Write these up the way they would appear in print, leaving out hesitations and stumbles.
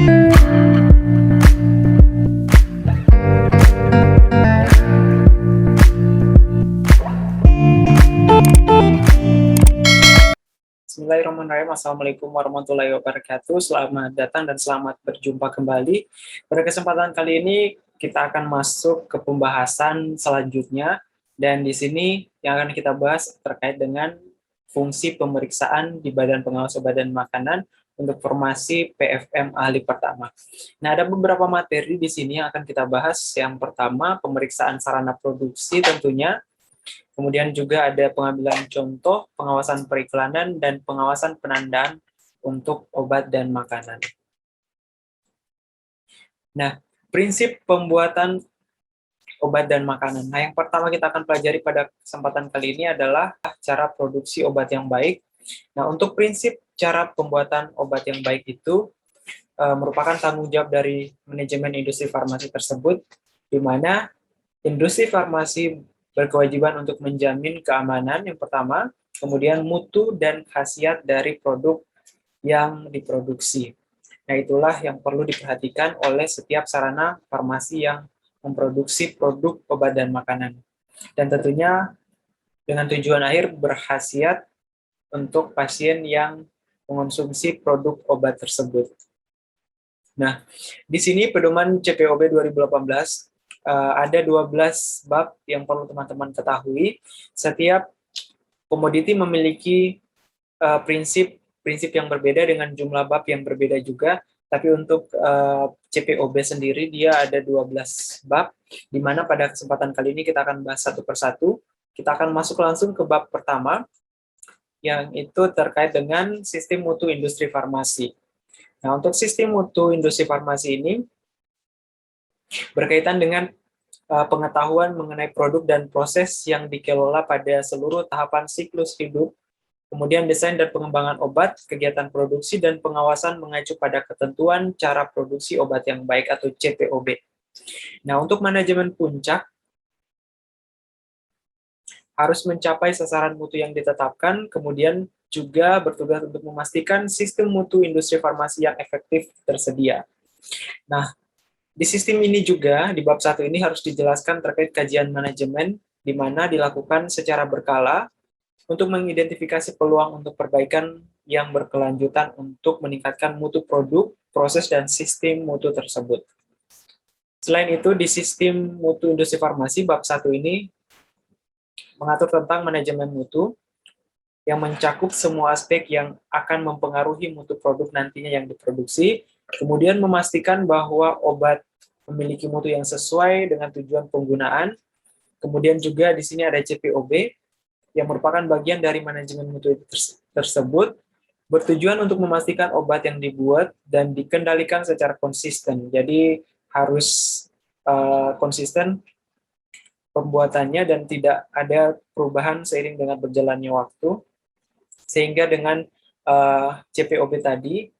Bismillahirrahmanirrahim. Assalamualaikum warahmatullahi wabarakatuh. Selamat datang dan selamat berjumpa kembali. Pada kesempatan kali ini kita akan masuk ke pembahasan selanjutnya, dan di sini yang akan kita bahas terkait dengan fungsi pemeriksaan di Badan Pengawas Obat dan Makanan untuk formasi PFM ahli pertama. Nah, ada beberapa materi di sini yang akan kita bahas. Yang pertama, pemeriksaan sarana produksi tentunya. Kemudian juga ada pengambilan contoh, pengawasan periklanan, dan pengawasan penandaan untuk obat dan makanan. Nah, prinsip pembuatan obat dan makanan. Nah, yang pertama kita akan pelajari pada kesempatan kali ini adalah cara produksi obat yang baik. Nah, untuk prinsip cara pembuatan obat yang baik itu merupakan tanggung jawab dari manajemen industri farmasi tersebut, di mana industri farmasi berkewajiban untuk menjamin keamanan yang pertama, kemudian mutu dan khasiat dari produk yang diproduksi. Nah, itulah yang perlu diperhatikan oleh setiap sarana farmasi yang memproduksi produk obat dan makanan. Dan tentunya dengan tujuan akhir berkhasiat untuk pasien yang mengonsumsi produk obat tersebut. Nah, di sini pedoman CPOB 2018 ada 12 bab yang perlu teman-teman ketahui. Setiap komoditi memiliki prinsip yang berbeda dengan jumlah bab yang berbeda juga, tapi untuk CPOB sendiri dia ada 12 bab, di mana pada kesempatan kali ini kita akan bahas satu persatu. Kita akan masuk langsung ke bab pertama, yang itu terkait dengan sistem mutu industri farmasi. Nah, untuk sistem mutu industri farmasi ini berkaitan dengan pengetahuan mengenai produk dan proses yang dikelola pada seluruh tahapan siklus hidup, kemudian desain dan pengembangan obat, kegiatan produksi, dan pengawasan mengacu pada ketentuan cara produksi obat yang baik atau CPOB. Nah, untuk manajemen puncak, harus mencapai sasaran mutu yang ditetapkan, kemudian juga bertugas untuk memastikan sistem mutu industri farmasi yang efektif tersedia. Nah, di sistem ini juga, di bab 1 ini harus dijelaskan terkait kajian manajemen, di mana dilakukan secara berkala untuk mengidentifikasi peluang untuk perbaikan yang berkelanjutan untuk meningkatkan mutu produk, proses, dan sistem mutu tersebut. Selain itu, di sistem mutu industri farmasi, bab 1 ini mengatur tentang manajemen mutu, yang mencakup semua aspek yang akan mempengaruhi mutu produk nantinya yang diproduksi, kemudian memastikan bahwa obat memiliki mutu yang sesuai dengan tujuan penggunaan. Kemudian juga di sini ada CPOB yang merupakan bagian dari manajemen mutu tersebut, bertujuan untuk memastikan obat yang dibuat dan dikendalikan secara konsisten. Jadi harus konsisten pembuatannya dan tidak ada perubahan seiring dengan berjalannya waktu, sehingga dengan CPOB tadi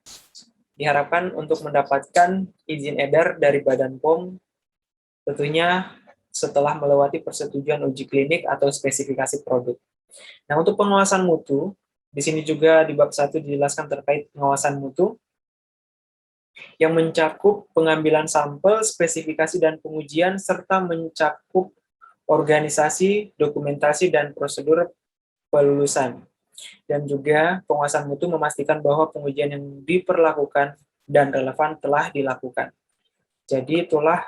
diharapkan untuk mendapatkan izin edar dari Badan POM, tentunya setelah melewati persetujuan uji klinik atau spesifikasi produk. Nah, untuk pengawasan mutu, di sini juga di bab 1 dijelaskan terkait pengawasan mutu, yang mencakup pengambilan sampel, spesifikasi, dan pengujian, serta mencakup organisasi, dokumentasi, dan prosedur pelulusan. Dan juga penguasaan mutu memastikan bahwa pengujian yang diperlakukan dan relevan telah dilakukan. Jadi itulah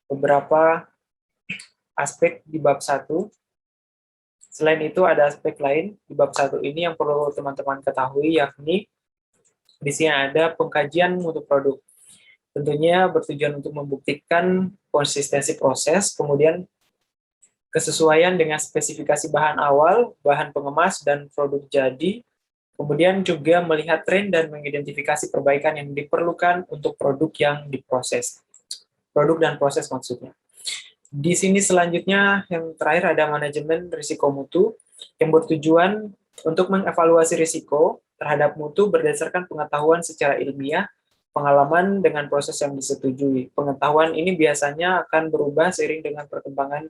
beberapa aspek di bab 1. Selain itu ada aspek lain di bab 1 ini yang perlu teman-teman ketahui, yakni di sini ada pengkajian mutu produk. Tentunya bertujuan untuk membuktikan konsistensi proses, kemudian kesesuaian dengan spesifikasi bahan awal, bahan pengemas, dan produk jadi, kemudian juga melihat tren dan mengidentifikasi perbaikan yang diperlukan untuk produk yang diproses. Produk dan proses maksudnya. Di sini selanjutnya yang terakhir ada manajemen risiko mutu, yang bertujuan untuk mengevaluasi risiko terhadap mutu berdasarkan pengetahuan secara ilmiah, pengalaman dengan proses yang disetujui. Pengetahuan ini biasanya akan berubah seiring dengan perkembangan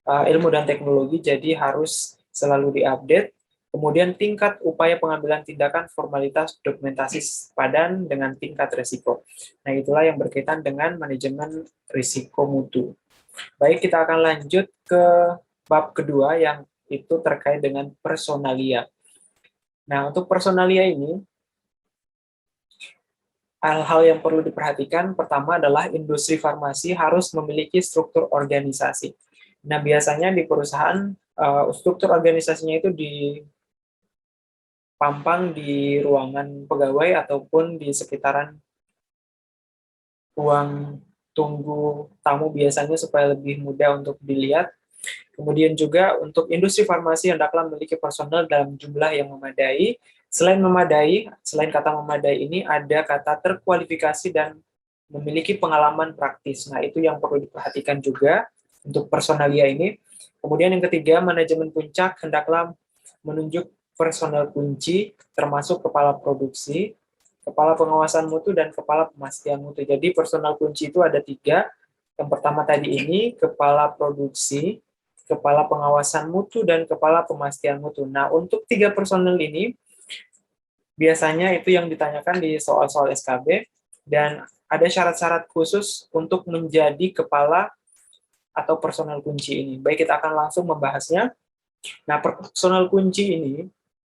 ilmu dan teknologi, jadi harus selalu diupdate Kemudian tingkat upaya pengambilan tindakan formalitas dokumentasi sepadan dengan tingkat risiko. Nah, itulah yang berkaitan dengan manajemen risiko mutu. Baik, kita akan lanjut ke bab kedua yang itu terkait dengan personalia. Nah, untuk personalia ini, hal-hal yang perlu diperhatikan pertama adalah industri farmasi harus memiliki struktur organisasi. Nah, biasanya di perusahaan, struktur organisasinya itu pampang di ruangan pegawai ataupun di sekitaran ruang tunggu tamu biasanya supaya lebih mudah untuk dilihat. Kemudian juga untuk industri farmasi hendaklah memiliki personel dalam jumlah yang memadai. Selain kata memadai ini ada kata terkualifikasi dan memiliki pengalaman praktis. Nah, itu yang perlu diperhatikan juga untuk personalia ini. Kemudian yang ketiga, manajemen puncak hendaklah menunjuk personel kunci, termasuk kepala produksi, kepala pengawasan mutu, dan kepala pemastian mutu. Jadi personel kunci itu ada 3. Yang pertama tadi ini, kepala produksi, kepala pengawasan mutu, dan kepala pemastian mutu. Nah, untuk 3 personel ini, biasanya itu yang ditanyakan di soal-soal SKB, dan ada syarat-syarat khusus untuk menjadi kepala atau personel kunci ini. Baik, kita akan langsung membahasnya. Nah, personel kunci ini,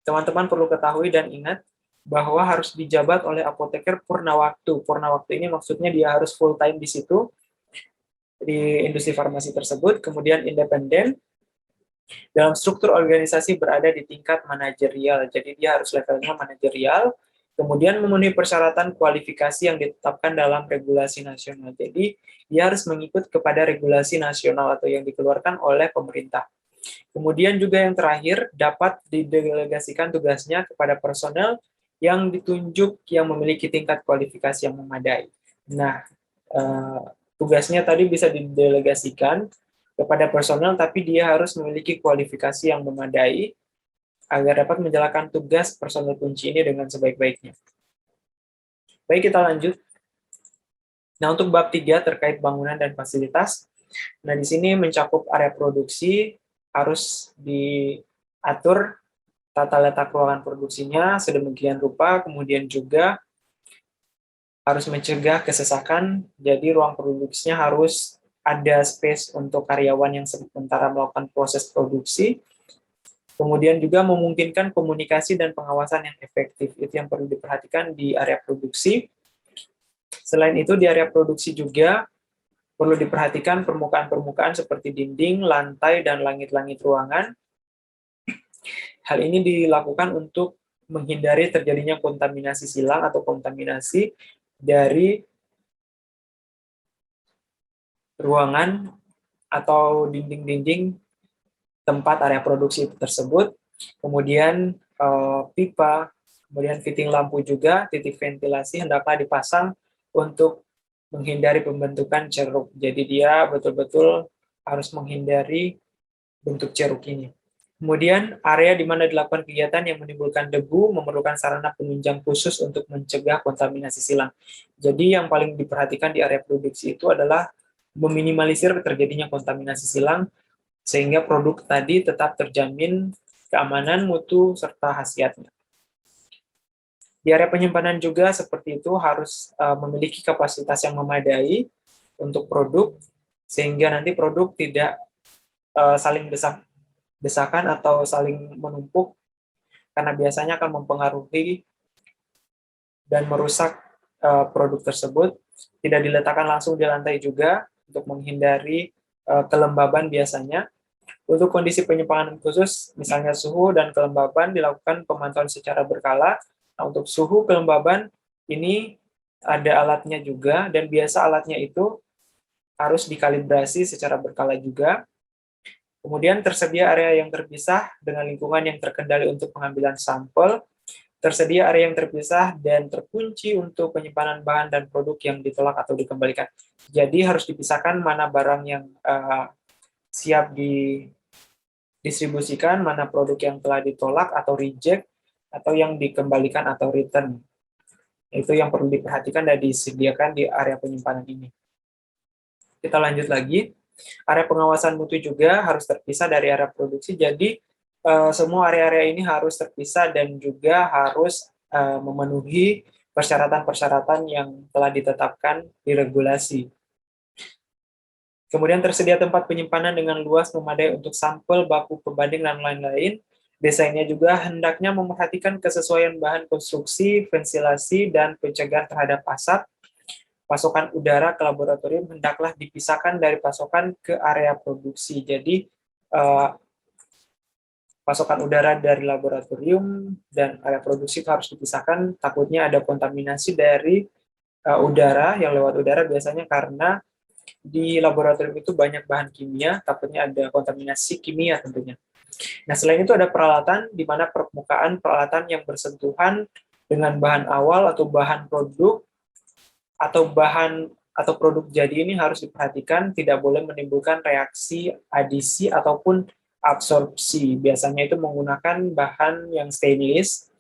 teman-teman perlu ketahui dan ingat bahwa harus dijabat oleh apoteker purnawaktu. Purnawaktu ini maksudnya dia harus full time di situ, di industri farmasi tersebut, kemudian independen, dalam struktur organisasi berada di tingkat manajerial. Jadi dia harus levelnya manajerial, kemudian memenuhi persyaratan kualifikasi yang ditetapkan dalam regulasi nasional. Jadi dia harus mengikut kepada regulasi nasional atau yang dikeluarkan oleh pemerintah. Kemudian juga yang terakhir, dapat didelegasikan tugasnya kepada personel yang ditunjuk yang memiliki tingkat kualifikasi yang memadai. Nah, tugasnya tadi bisa didelegasikan kepada personel, tapi dia harus memiliki kualifikasi yang memadai agar dapat menjalankan tugas personel kunci ini dengan sebaik-baiknya. Baik, kita lanjut. Nah, untuk bab 3 terkait bangunan dan fasilitas, nah di sini mencakup area produksi, harus diatur tata letak ruangan produksinya sedemikian rupa, kemudian juga harus mencegah kesesakan, jadi ruang produksinya harus ada space untuk karyawan yang sementara melakukan proses produksi, kemudian juga memungkinkan komunikasi dan pengawasan yang efektif, itu yang perlu diperhatikan di area produksi. Selain itu, di area produksi juga perlu diperhatikan permukaan-permukaan seperti dinding, lantai, dan langit-langit ruangan. Hal ini dilakukan untuk menghindari terjadinya kontaminasi silang atau kontaminasi dari ruangan atau dinding-dinding tempat area produksi tersebut. Kemudian pipa, kemudian fitting lampu juga, titik ventilasi hendaklah dipasang untuk menghindari pembentukan ceruk. Jadi dia betul-betul harus menghindari bentuk ceruk ini. Kemudian area di mana dilakukan kegiatan yang menimbulkan debu memerlukan sarana penunjang khusus untuk mencegah kontaminasi silang. Jadi yang paling diperhatikan di area produksi itu adalah meminimalisir terjadinya kontaminasi silang sehingga produk tadi tetap terjamin keamanan, mutu, serta khasiatnya. Di area penyimpanan juga seperti itu harus memiliki kapasitas yang memadai untuk produk, sehingga nanti produk tidak saling desakan atau saling menumpuk, karena biasanya akan mempengaruhi dan merusak produk tersebut. Tidak diletakkan langsung di lantai juga untuk menghindari kelembaban biasanya. Untuk kondisi penyimpanan khusus, misalnya suhu dan kelembaban, dilakukan pemantauan secara berkala. Nah, untuk suhu kelembaban ini ada alatnya juga, dan biasa alatnya itu harus dikalibrasi secara berkala juga. Kemudian tersedia area yang terpisah dengan lingkungan yang terkendali untuk pengambilan sampel, tersedia area yang terpisah dan terkunci untuk penyimpanan bahan dan produk yang ditolak atau dikembalikan. Jadi harus dipisahkan mana barang yang siap didistribusikan, mana produk yang telah ditolak atau reject, atau yang dikembalikan atau return. Itu yang perlu diperhatikan dan disediakan di area penyimpanan ini. Kita lanjut lagi. Area pengawasan mutu juga harus terpisah dari area produksi, jadi semua area-area ini harus terpisah dan juga harus memenuhi persyaratan-persyaratan yang telah ditetapkan di regulasi. Kemudian tersedia tempat penyimpanan dengan luas memadai untuk sampel, baku pembanding, dan lain-lain. Desainnya juga hendaknya memperhatikan kesesuaian bahan konstruksi, ventilasi, dan pencegahan terhadap asap. Pasokan udara ke laboratorium hendaklah dipisahkan dari pasokan ke area produksi. Jadi, pasokan udara dari laboratorium dan area produksi harus dipisahkan, takutnya ada kontaminasi dari udara yang lewat udara biasanya karena di laboratorium itu banyak bahan kimia, takutnya ada kontaminasi kimia tentunya. Nah, selain itu ada peralatan di mana permukaan peralatan yang bersentuhan dengan bahan awal atau bahan produk atau produk jadi ini harus diperhatikan, tidak boleh menimbulkan reaksi adisi ataupun absorpsi. Biasanya itu menggunakan bahan yang stainless.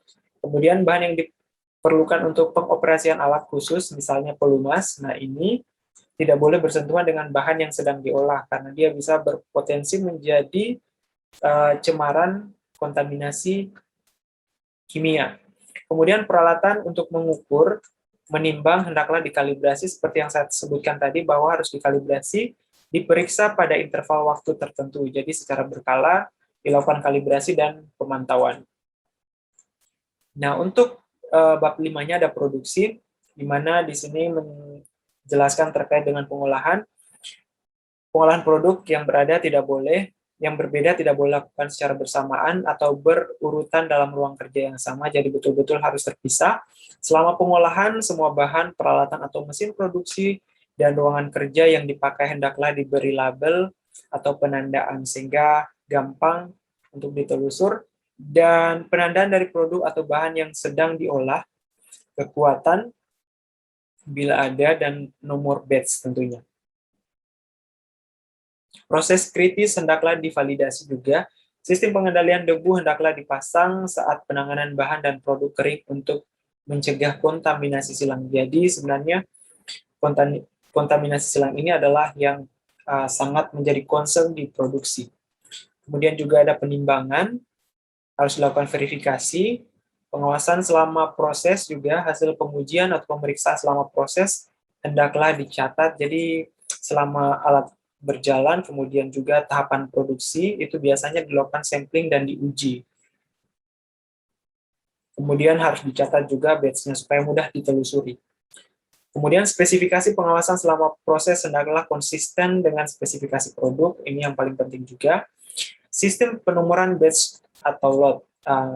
Kemudian bahan yang diperlukan untuk pengoperasian alat khusus, misalnya pelumas. Nah, ini tidak boleh bersentuhan dengan bahan yang sedang diolah karena dia bisa berpotensi menjadi cemaran kontaminasi kimia. Kemudian peralatan untuk mengukur, menimbang hendaklah dikalibrasi seperti yang saya sebutkan tadi bahwa harus dikalibrasi, diperiksa pada interval waktu tertentu. Jadi secara berkala dilakukan kalibrasi dan pemantauan. Nah, untuk bab 5-nya ada produksi, di mana di sini menjelaskan terkait dengan pengolahan. Pengolahan produk yang berbeda tidak boleh lakukan secara bersamaan atau berurutan dalam ruang kerja yang sama, jadi betul-betul harus terpisah. Selama pengolahan, semua bahan, peralatan atau mesin produksi dan ruangan kerja yang dipakai hendaklah diberi label atau penandaan sehingga gampang untuk ditelusur, dan penandaan dari produk atau bahan yang sedang diolah, kekuatan bila ada, dan nomor batch tentunya. Proses kritis hendaklah divalidasi juga. Sistem pengendalian debu hendaklah dipasang saat penanganan bahan dan produk kering untuk mencegah kontaminasi silang. Jadi sebenarnya kontaminasi silang ini adalah yang sangat menjadi concern di produksi. Kemudian juga ada penimbangan, harus dilakukan verifikasi, pengawasan selama proses juga, hasil pengujian atau pemeriksaan selama proses hendaklah dicatat. Jadi selama alat berjalan, kemudian juga tahapan produksi, itu biasanya dilakukan sampling dan diuji. Kemudian harus dicatat juga batch-nya supaya mudah ditelusuri. Kemudian spesifikasi pengawasan selama proses hendaklah konsisten dengan spesifikasi produk, ini yang paling penting juga. Sistem penomoran batch atau lot,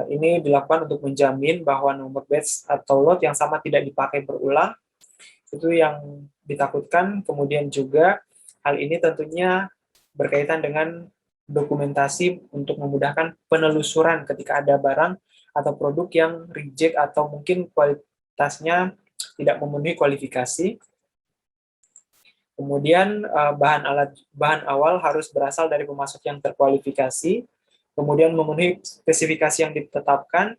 ini dilakukan untuk menjamin bahwa nomor batch atau lot yang sama tidak dipakai berulang, itu yang ditakutkan. Kemudian juga hal ini tentunya berkaitan dengan dokumentasi untuk memudahkan penelusuran ketika ada barang atau produk yang reject atau mungkin kualitasnya tidak memenuhi kualifikasi. Kemudian bahan awal harus berasal dari pemasok yang terkualifikasi, kemudian memenuhi spesifikasi yang ditetapkan.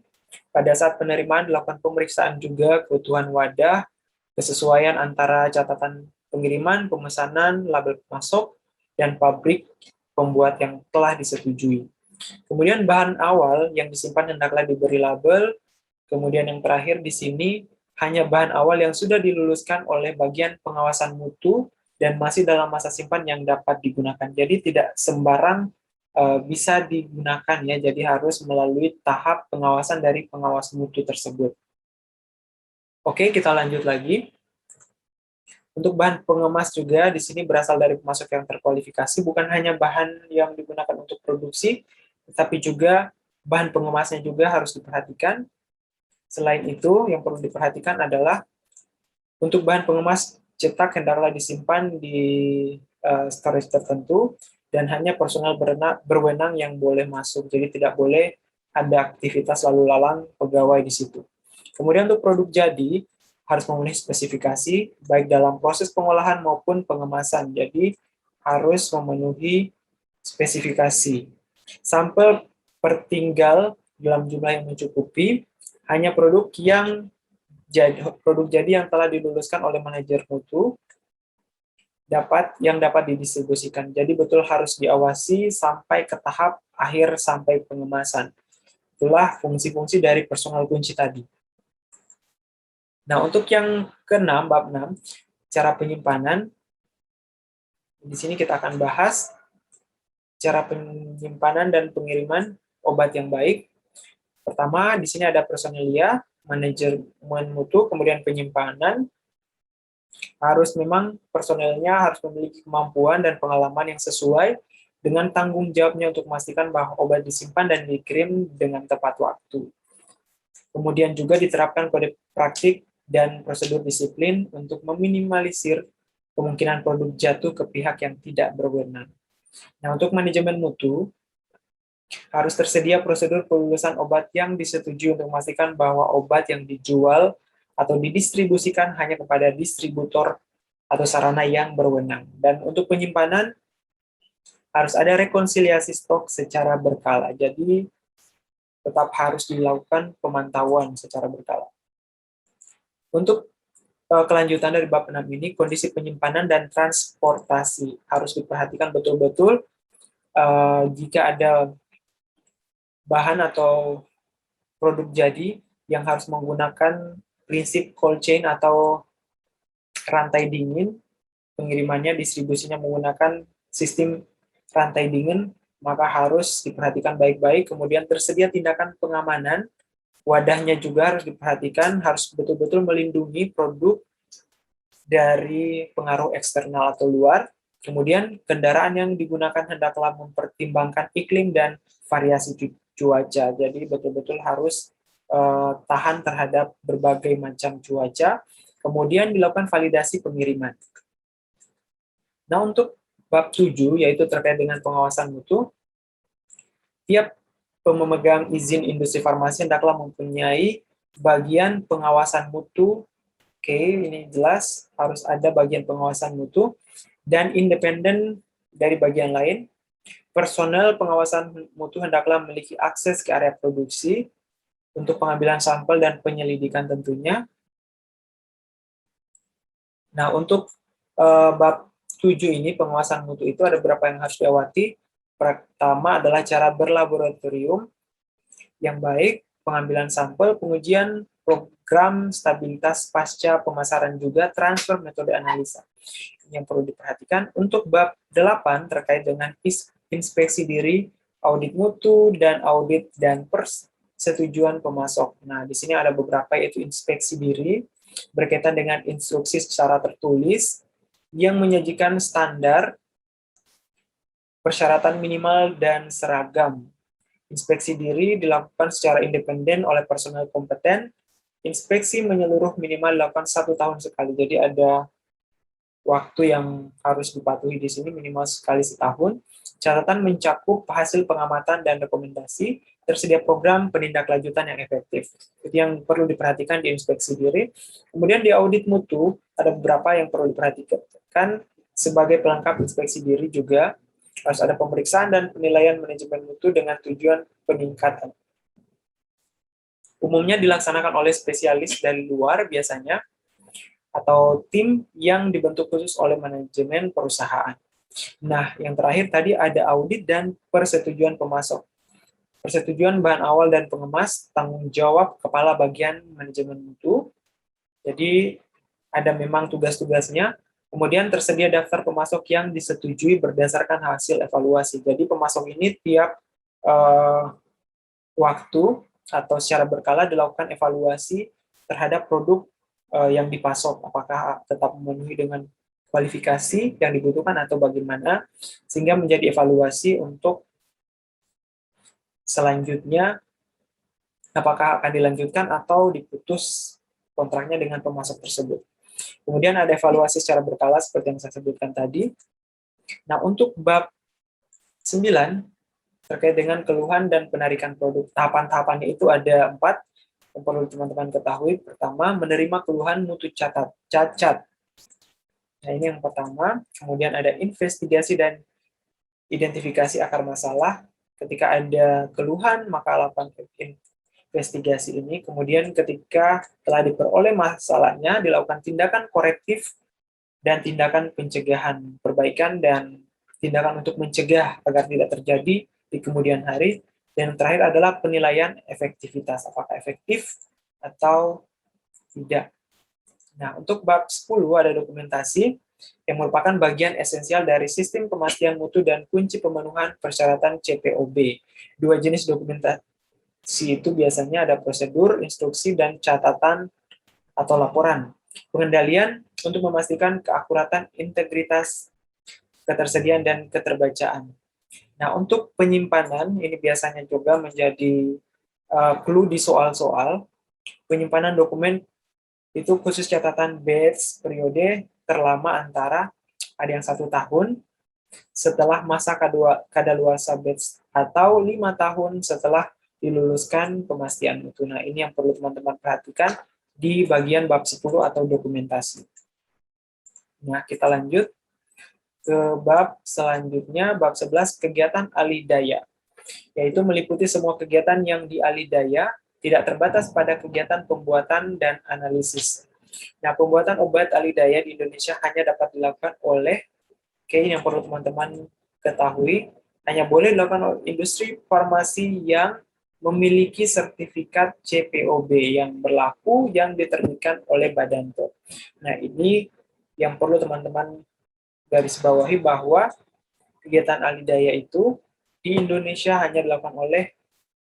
Pada saat penerimaan dilakukan pemeriksaan juga kebutuhan wadah, kesesuaian antara catatan pengiriman, pemesanan, label pemasok, dan pabrik pembuat yang telah disetujui. Kemudian bahan awal yang disimpan hendaklah diberi label. Kemudian yang terakhir di sini hanya bahan awal yang sudah diluluskan oleh bagian pengawasan mutu dan masih dalam masa simpan yang dapat digunakan. Jadi tidak sembarang bisa digunakan ya, jadi harus melalui tahap pengawasan dari pengawas mutu tersebut. Oke, kita lanjut lagi. Untuk bahan pengemas juga di sini berasal dari pemasok yang terkualifikasi, bukan hanya bahan yang digunakan untuk produksi, tetapi juga bahan pengemasnya juga harus diperhatikan. Selain itu, yang perlu diperhatikan adalah untuk bahan pengemas cetak hendaklah disimpan di storage tertentu dan hanya personal berwenang yang boleh masuk. Jadi tidak boleh ada aktivitas lalu lalang pegawai di situ. Kemudian untuk produk jadi harus memenuhi spesifikasi baik dalam proses pengolahan maupun pengemasan. Jadi harus memenuhi spesifikasi. Sampel pertinggal dalam jumlah yang mencukupi, hanya produk jadi yang telah diluluskan oleh manajer mutu dapat didistribusikan. Jadi betul harus diawasi sampai ke tahap akhir sampai pengemasan. Itulah fungsi-fungsi dari personal kunci tadi. Nah, untuk yang ke-6, bab 6, cara penyimpanan. Di sini kita akan bahas cara penyimpanan dan pengiriman obat yang baik. Pertama, di sini ada personelia, manajemen mutu, kemudian penyimpanan. Harus memang personelnya harus memiliki kemampuan dan pengalaman yang sesuai dengan tanggung jawabnya untuk memastikan bahwa obat disimpan dan dikirim dengan tepat waktu. Kemudian juga diterapkan kode praktik dan prosedur disiplin untuk meminimalisir kemungkinan produk jatuh ke pihak yang tidak berwenang. Nah, untuk manajemen mutu, harus tersedia prosedur pelulusan obat yang disetujui untuk memastikan bahwa obat yang dijual atau didistribusikan hanya kepada distributor atau sarana yang berwenang. Dan untuk penyimpanan, harus ada rekonsiliasi stok secara berkala. Jadi, tetap harus dilakukan pemantauan secara berkala. Untuk kelanjutan dari bab 6 ini, kondisi penyimpanan dan transportasi harus diperhatikan betul-betul. Jika ada bahan atau produk jadi yang harus menggunakan prinsip cold chain atau rantai dingin, pengirimannya, distribusinya menggunakan sistem rantai dingin, maka harus diperhatikan baik-baik. Kemudian tersedia tindakan pengamanan, wadahnya juga harus diperhatikan, harus betul-betul melindungi produk dari pengaruh eksternal atau luar. Kemudian kendaraan yang digunakan hendaklah mempertimbangkan iklim dan variasi cuaca. Jadi betul-betul harus tahan terhadap berbagai macam cuaca. Kemudian dilakukan validasi pengiriman. Nah, untuk bab 7, yaitu terkait dengan pengawasan mutu, tiap pemegang izin industri farmasi hendaklah mempunyai bagian pengawasan mutu. Oke, ini jelas harus ada bagian pengawasan mutu dan independen dari bagian lain. Personel pengawasan mutu hendaklah memiliki akses ke area produksi untuk pengambilan sampel dan penyelidikan tentunya. Nah, untuk bab 7 ini, pengawasan mutu itu ada beberapa yang harus diawati. Pertama adalah cara berlaboratorium yang baik, pengambilan sampel, pengujian program stabilitas pasca pemasaran, juga transfer metode analisa. Yang perlu diperhatikan. Untuk bab 8 terkait dengan inspeksi diri, audit mutu, dan audit dan persetujuan pemasok. Nah, di sini ada beberapa, yaitu inspeksi diri, berkaitan dengan instruksi secara tertulis, yang menyajikan standar, persyaratan minimal, dan seragam. Inspeksi diri dilakukan secara independen oleh personel kompeten. Inspeksi menyeluruh minimal dilakukan 1 tahun sekali. Jadi ada waktu yang harus dipatuhi di sini minimal sekali setahun. Catatan mencakup hasil pengamatan dan rekomendasi, tersedia program penindaklanjutan yang efektif. Itu yang perlu diperhatikan di inspeksi diri. Kemudian di audit mutu, ada beberapa yang perlu diperhatikan. Sebagai pelengkap inspeksi diri juga, harus ada pemeriksaan dan penilaian manajemen mutu dengan tujuan peningkatan. Umumnya dilaksanakan oleh spesialis dari luar biasanya, atau tim yang dibentuk khusus oleh manajemen perusahaan. Nah, yang terakhir tadi ada audit dan persetujuan pemasok. Persetujuan bahan awal dan pengemas, tanggung jawab kepala bagian manajemen mutu. Jadi, ada memang tugas-tugasnya. Kemudian tersedia daftar pemasok yang disetujui berdasarkan hasil evaluasi. Jadi, pemasok ini tiap waktu atau secara berkala dilakukan evaluasi terhadap produk yang dipasok, apakah tetap memenuhi dengan kualifikasi yang dibutuhkan atau bagaimana, sehingga menjadi evaluasi untuk selanjutnya apakah akan dilanjutkan atau diputus kontraknya dengan pemasok tersebut. Kemudian ada evaluasi secara berkala seperti yang saya sebutkan tadi. Nah, untuk bab 9 terkait dengan keluhan dan penarikan produk, tahapan-tahapannya itu ada 4 yang perlu teman-teman ketahui. Pertama, menerima keluhan mutu cacat. Nah, ini yang pertama. Kemudian ada investigasi dan identifikasi akar masalah. Ketika ada keluhan, maka lakukan investigasi ini. Kemudian ketika telah diperoleh masalahnya, dilakukan tindakan korektif dan tindakan pencegahan, perbaikan dan tindakan untuk mencegah agar tidak terjadi di kemudian hari. Dan yang terakhir adalah penilaian efektivitas, apakah efektif atau tidak. Nah, untuk bab 10 ada dokumentasi yang merupakan bagian esensial dari sistem pemastian mutu dan kunci pemenuhan persyaratan CPOB. Dua jenis dokumentasi itu biasanya ada prosedur, instruksi, dan catatan atau laporan. Pengendalian untuk memastikan keakuratan, integritas, ketersediaan, dan keterbacaan. Nah, untuk penyimpanan, ini biasanya juga menjadi clue di soal-soal. Penyimpanan dokumen itu khusus catatan batch periode terlama antara ada yang 1 tahun setelah masa kadaluarsa batch atau 5 tahun setelah diluluskan pemastian mutu. Nah, ini yang perlu teman-teman perhatikan di bagian bab 10 atau dokumentasi. Nah, kita lanjut ke bab selanjutnya, bab 11, kegiatan alih daya, yaitu meliputi semua kegiatan yang di alih daya, tidak terbatas pada kegiatan pembuatan dan analisis. Nah, pembuatan obat alih daya di Indonesia hanya dapat dilakukan oleh, yang perlu teman-teman ketahui, hanya boleh dilakukan oleh industri farmasi yang memiliki sertifikat CPOB yang berlaku yang diterbitkan oleh Badan POM. Nah, ini yang perlu teman-teman garis bawahi bahwa kegiatan alih daya itu di Indonesia hanya dilakukan oleh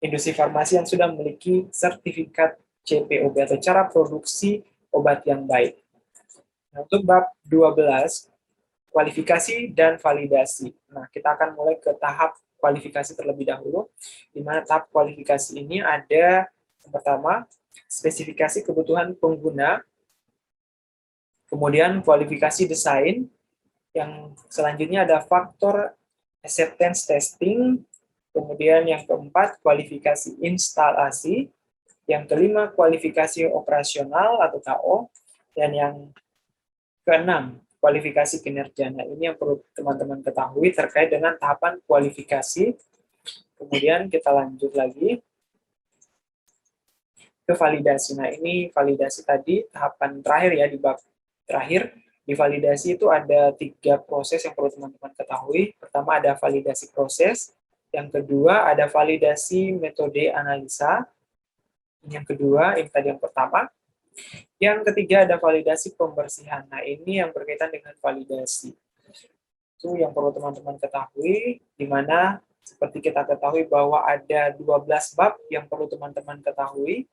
industri farmasi yang sudah memiliki sertifikat CPOB atau cara produksi obat yang baik. Nah, untuk bab 12, kualifikasi dan validasi. Nah, kita akan mulai ke tahap kualifikasi terlebih dahulu, di mana tahap kualifikasi ini ada yang pertama, spesifikasi kebutuhan pengguna, kemudian kualifikasi desain, yang selanjutnya ada faktor acceptance testing, kemudian yang keempat kualifikasi instalasi, yang kelima kualifikasi operasional atau KO, dan yang keenam kualifikasi kinerja. Nah, ini yang perlu teman-teman ketahui terkait dengan tahapan kualifikasi. Kemudian kita lanjut lagi ke validasi. Nah, ini validasi tadi tahapan terakhir ya, di bab terakhir. Di validasi itu ada 3 proses yang perlu teman-teman ketahui. Pertama ada validasi proses, yang kedua ada validasi metode analisa, yang kedua, ini tadi yang pertama. Yang ketiga ada validasi pembersihan. Nah, ini yang berkaitan dengan validasi. Itu yang perlu teman-teman ketahui, di mana seperti kita ketahui bahwa ada 12 bab yang perlu teman-teman ketahui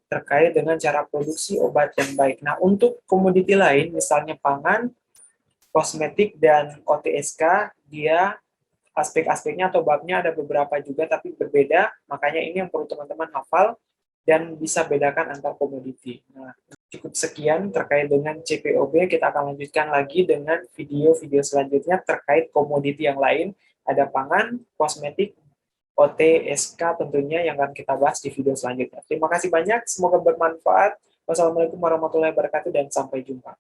terkait dengan cara produksi obat yang baik. Nah, untuk komoditi lain, misalnya pangan, kosmetik, dan OTSK, dia aspek-aspeknya atau babnya ada beberapa juga, tapi berbeda. Makanya ini yang perlu teman-teman hafal dan bisa bedakan antar komoditi. Nah, cukup sekian terkait dengan CPOB. Kita akan lanjutkan lagi dengan video-video selanjutnya terkait komoditi yang lain. Ada pangan, kosmetik, OTSK tentunya yang akan kita bahas di video selanjutnya. Terima kasih banyak, semoga bermanfaat. Wassalamualaikum warahmatullahi wabarakatuh dan sampai jumpa.